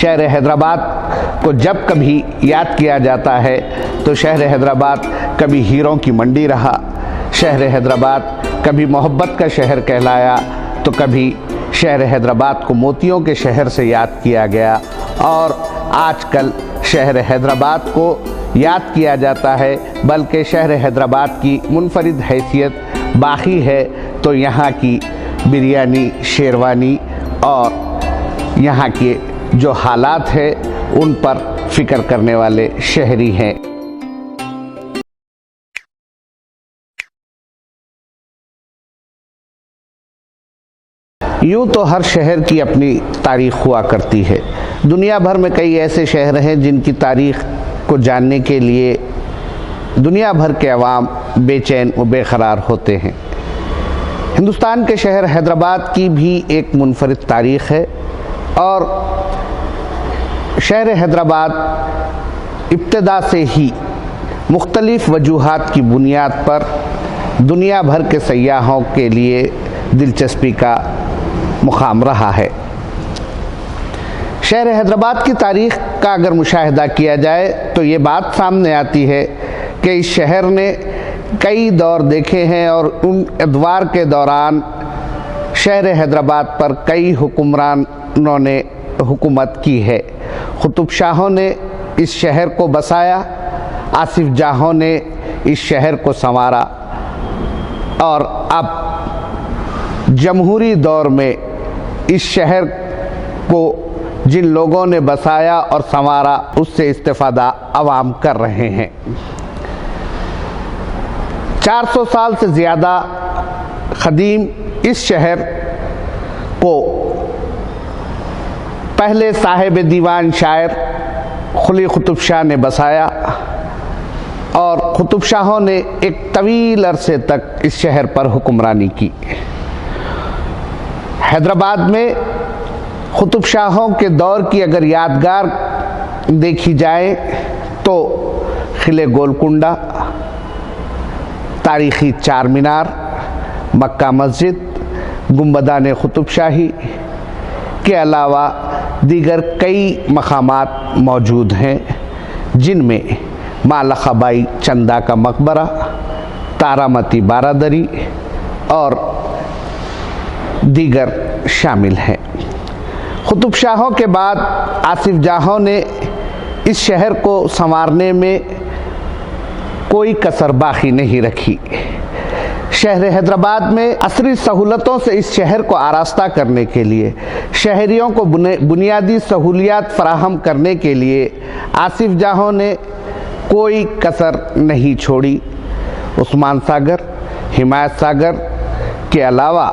شہر حیدرآباد کو جب کبھی یاد کیا جاتا ہے تو شہر حیدرآباد کبھی ہیروں کی منڈی رہا، شہر حیدرآباد کبھی محبت کا شہر کہلایا تو کبھی شہر حیدرآباد کو موتیوں کے شہر سے یاد کیا گیا، اور آج کل شہر حیدرآباد کو یاد کیا جاتا ہے بلکہ شہر حیدرآباد کی منفرد حیثیت باقی ہے تو یہاں کی بریانی، شیروانی اور یہاں کے جو حالات ہیں ان پر فکر کرنے والے شہری ہیں۔ یوں تو ہر شہر کی اپنی تاریخ ہوا کرتی ہے۔ دنیا بھر میں کئی ایسے شہر ہیں جن کی تاریخ کو جاننے کے لیے دنیا بھر کے عوام بے چین و بے قرار ہوتے ہیں۔ ہندوستان کے شہر حیدرآباد کی بھی ایک منفرد تاریخ ہے، اور شہر حیدرآباد ابتدا سے ہی مختلف وجوہات کی بنیاد پر دنیا بھر کے سیاحوں کے لیے دلچسپی کا مقام رہا ہے۔ شہر حیدرآباد کی تاریخ کا اگر مشاہدہ کیا جائے تو یہ بات سامنے آتی ہے کہ اس شہر نے کئی دور دیکھے ہیں، اور ان ادوار کے دوران شہر حیدرآباد پر کئی حکمرانوں نے حکومت کی ہے۔ قطب شاہوں نے اس شہر کو بسایا، آصف جاہوں نے اس شہر کو سنوارا، اور اب جمہوری دور میں اس شہر کو جن لوگوں نے بسایا اور سنوارا اس سے استفادہ عوام کر رہے ہیں۔ 400 سال سے زیادہ قدیم اس شہر کو پہلے صاحب دیوان شاعر قلی قطب شاہ نے بسایا، اور قطب شاہوں نے ایک طویل عرصے تک اس شہر پر حکمرانی کی۔ حیدرآباد میں قطب شاہوں کے دور کی اگر یادگار دیکھی جائے تو قلعہ گولکنڈہ، تاریخی چار مینار، مکہ مسجد، گنبدان قطب شاہی کے علاوہ دیگر کئی مقامات موجود ہیں، جن میں ماں لخا بائی چندہ کا مقبرہ، تارامتی بارادری اور دیگر شامل ہیں۔ قطب شاہوں کے بعد آصف جاہوں نے اس شہر کو سنوارنے میں کوئی کسر باقی نہیں رکھی۔ شہر حیدرآباد میں عصری سہولتوں سے اس شہر کو آراستہ کرنے کے لیے، شہریوں کو بنیادی سہولیات فراہم کرنے کے لیے آصف جاہوں نے کوئی کسر نہیں چھوڑی۔ عثمان ساگر، حمایت ساگر کے علاوہ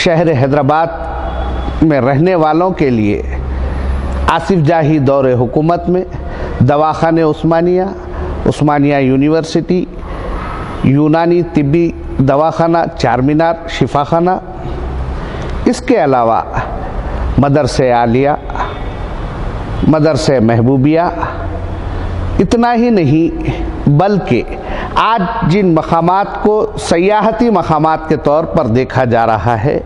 شہر حیدرآباد میں رہنے والوں کے لیے آصف جاہی دور حکومت میں دواخانہ عثمانیہ، عثمانیہ یونیورسٹی، یونانی طبی دواخانہ چار مینار شفا خانہ، اس کے علاوہ مدرسہ عالیہ، مدرسہ محبوبیہ، اتنا ہی نہیں بلکہ آج جن مقامات کو سیاحتی مقامات کے طور پر دیکھا جا رہا ہے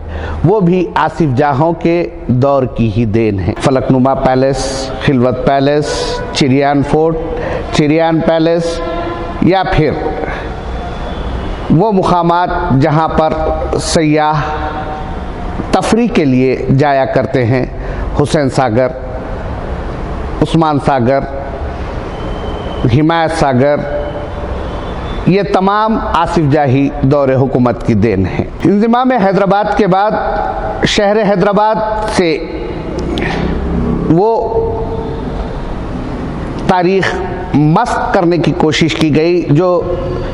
وہ بھی آصف جاہوں کے دور کی ہی دین ہے۔ فلک نما پیلیس، خلوت پیلیس، چریان فورٹ، چریان پیلیس، یا پھر وہ مقامات جہاں پر سیاح تفریح کے لیے جایا کرتے ہیں، حسین ساگر، عثمان ساگر، حمایت ساگر، یہ تمام آصف جاہی دور حکومت کی دین ہے۔ انضمام حیدرآباد کے بعد شہر حیدرآباد سے وہ تاریخ مسخ کرنے کی کوشش کی گئی جو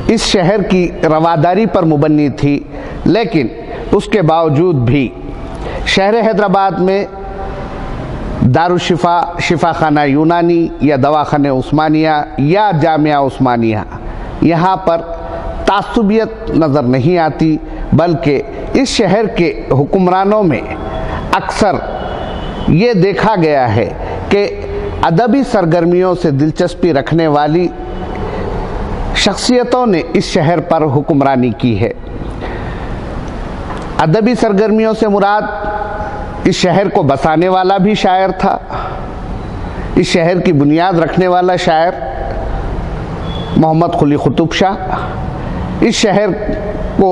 اس شہر کی رواداری پر مبنی تھی، لیکن اس کے باوجود بھی شہر حیدرآباد میں دارالشفا، شفا خانہ یونانی یا دواخانہ عثمانیہ یا جامعہ عثمانیہ، یہاں پر تعصبیت نظر نہیں آتی، بلکہ اس شہر کے حکمرانوں میں اکثر یہ دیکھا گیا ہے کہ ادبی سرگرمیوں سے دلچسپی رکھنے والی شخصیتوں نے اس شہر پر حکمرانی کی ہے۔ ادبی سرگرمیوں سے مراد اس شہر کو بسانے والا بھی شاعر تھا، اس شہر کی بنیاد رکھنے والا شاعر محمد قلی قطب شاہ، اس شہر کو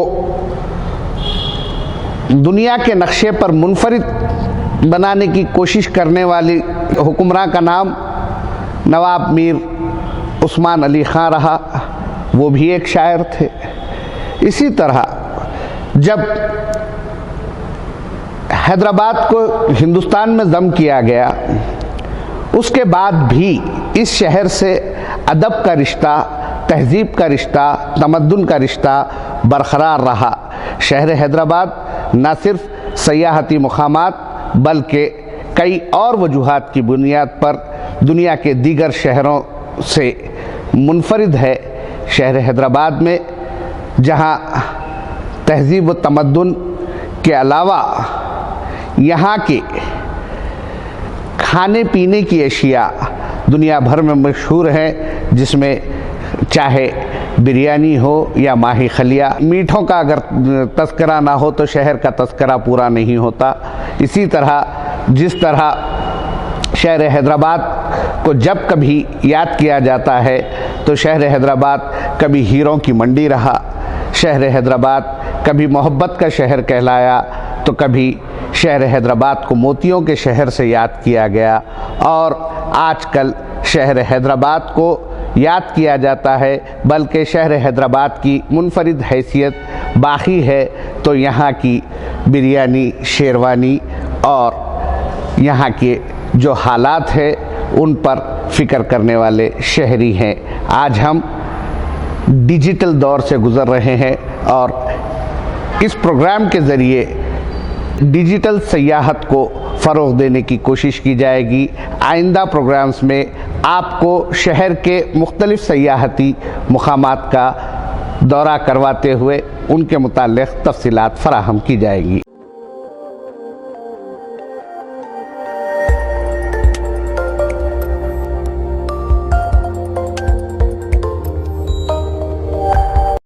دنیا کے نقشے پر منفرد بنانے کی کوشش کرنے والی حکمراں کا نام نواب میر عثمان علی خان رہا، وہ بھی ایک شاعر تھے۔ اسی طرح جب حیدرآباد کو ہندوستان میں ضم کیا گیا، اس کے بعد بھی اس شہر سے ادب کا رشتہ، تہذیب کا رشتہ، تمدن کا رشتہ برقرار رہا۔ شہر حیدرآباد نہ صرف سیاحتی مقامات بلکہ کئی اور وجوہات کی بنیاد پر دنیا کے دیگر شہروں سے منفرد ہے۔ شہر حیدرآباد میں جہاں تہذیب و تمدن کے علاوہ یہاں کے کھانے پینے کی اشیاء دنیا بھر میں مشہور ہیں، جس میں چاہے بریانی ہو یا ماہی خلیہ، میٹھوں کا اگر تذکرہ نہ ہو تو شہر کا تذکرہ پورا نہیں ہوتا۔ اسی طرح جس طرح شہر حیدرآباد کو جب کبھی یاد کیا جاتا ہے تو شہر حیدرآباد کبھی ہیروں کی منڈی رہا، شہر حیدرآباد کبھی محبت کا شہر کہلایا تو کبھی شہر حیدرآباد کو موتیوں کے شہر سے یاد کیا گیا، اور آج کل شہر حیدرآباد کو یاد کیا جاتا ہے بلکہ شہر حیدرآباد کی منفرد حیثیت باقی ہے تو یہاں کی بریانی، شیروانی اور یہاں کے جو حالات ہیں ان پر فکر کرنے والے شہری ہیں۔ آج ہم ڈیجیٹل دور سے گزر رہے ہیں اور اس پروگرام کے ذریعے ڈیجیٹل سیاحت کو فروغ دینے کی کوشش کی جائے گی۔ آئندہ پروگرامز میں آپ کو شہر کے مختلف سیاحتی مقامات کا دورہ کرواتے ہوئے ان کے متعلق تفصیلات فراہم کی جائے گی۔